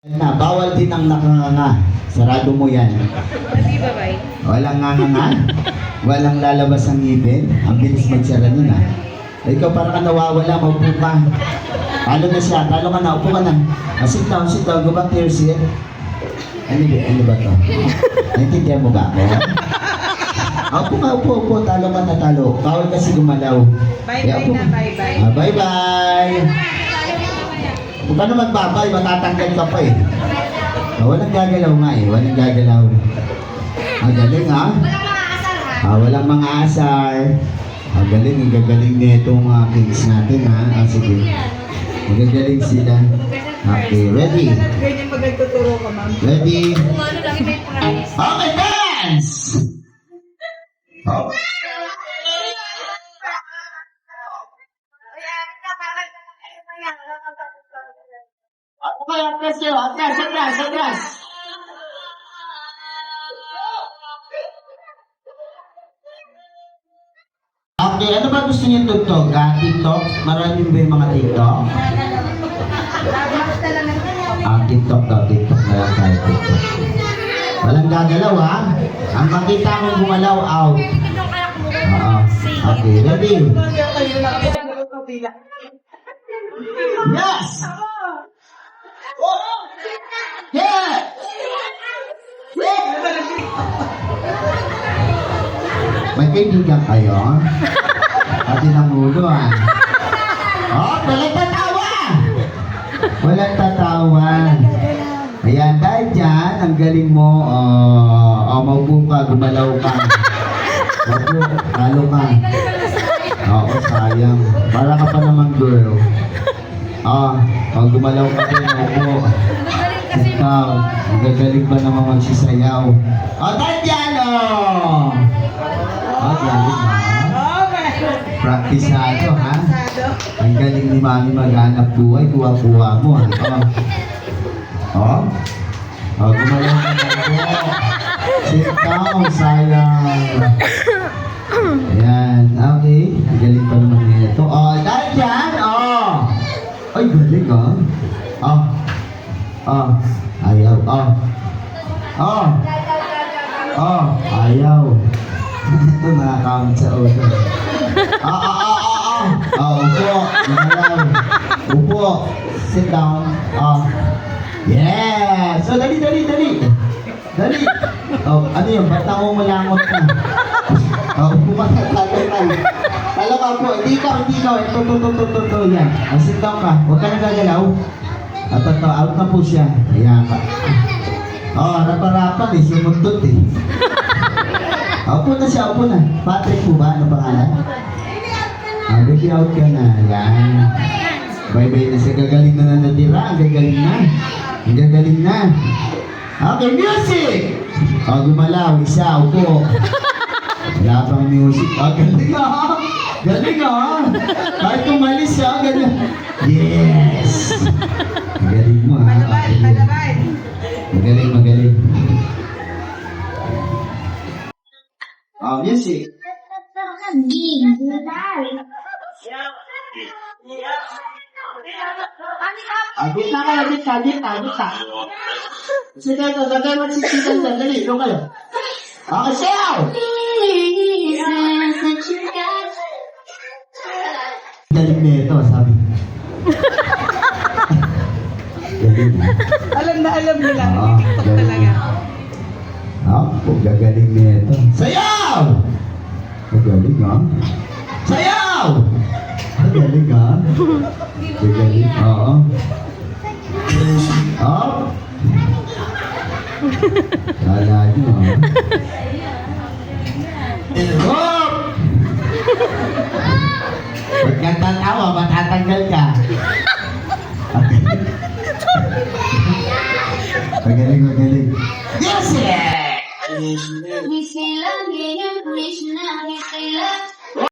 Na, bawal din ang nakanganga. Sarado mo yan. Hindi ba ba? Walang nganganga. Walang lalabas ang ngipin. Ang bilis magsara nun ah. Ikaw para ka nawawala, maupo ka. Talo na siya, talo ka na, upo ka na. Sit down, go back to your seat. Ano ba to? Naintindihan mo ba ako? Upo ka, upo, talo ka na, talo. Bawal kasi gumalaw. Bye-bye na, bye-bye. Bye-bye. Kung paano magbabay, matatanggal ka pa eh. Walang gagalaw nga eh, walang gagalaw. Galing ha? Walang mga asar. Galing, gagaling nito mga kids natin ha. Sige. Magagaling sila. Okay, ready? Ganyan pag nagtuturo ka, ma'am. Ready? Okay, dance! Oh. Okay, atras kayo. Atras. Okay, ano ba gusto niyo tugtog? TikTok? Marami ba yung mga TikTok? TikTok daw. TikTok na lang tayo. TikTok. Walang gagalaw ha? Ang makita mong gumalaw, out. Okay, ready? Yes! Yeah! May kaibigan kayo? Pati ng ulo ah. Walang tatawa! Walang tatawa. Ayan, dahil dyan, ang galing mo, maupo ka, gumalaw ka. Maupo, talo ka. Oo, sayang. Para ka pa naman girl. Gumalaw ka din, maupo. Ikaw, magagaling ba naman magsisayaw? Dahil dyan, galing ha. Praktisado ha. Ang galing ni Mami maghanap buhay, kuha-kuha mo ha. Gumalaw ka na po. Sit down, sayang. Ayan, okay. Ang galing pa naman nito. Dahil dyan, ay, galing ha. Ayaw. Ayaw. Ito nakakawin sa ulo. Upo. Gumalaw. Upo. Sit down. Yeah! So, dali. Dali. Ano yun? Ba't nangungulangot ka? Upo ka na, talo. Talo ka po. Hindi ikaw. Ito. Yan. Sit down ka. Huwag ka na gagalaw. Out na po siya. Ayan ka. Rapa-rapan eh. Sumundot eh. Upo na siya. Patrick po ba? Ano pangalan? Baby out ka na. Ayan. Bye-bye na siya. Gagaling na natira. Ang gagaling na. Okay, music! Gumalaw. Isa. Upo. Wala pang music. Galing ha. Kahit umalis siya. Galing. Yes! Magaling mo ha. Magaling. Music. Agit ka. Sige, gagawin mo sisigan dyan. Dali, ito kayo. Okay, sayaw! Galing nito, sabi. Galing ha. Alam nila. TikTok talaga. Gagaling nito. Sayaw! Gagaling ha. Sayaw! Gagaling ha. Gagaling. Oo. Kala nyo ha. Huwag kang tatawa, matatanggal ka. Magaling. Yes! Bismillah, Krishna, Bismillah.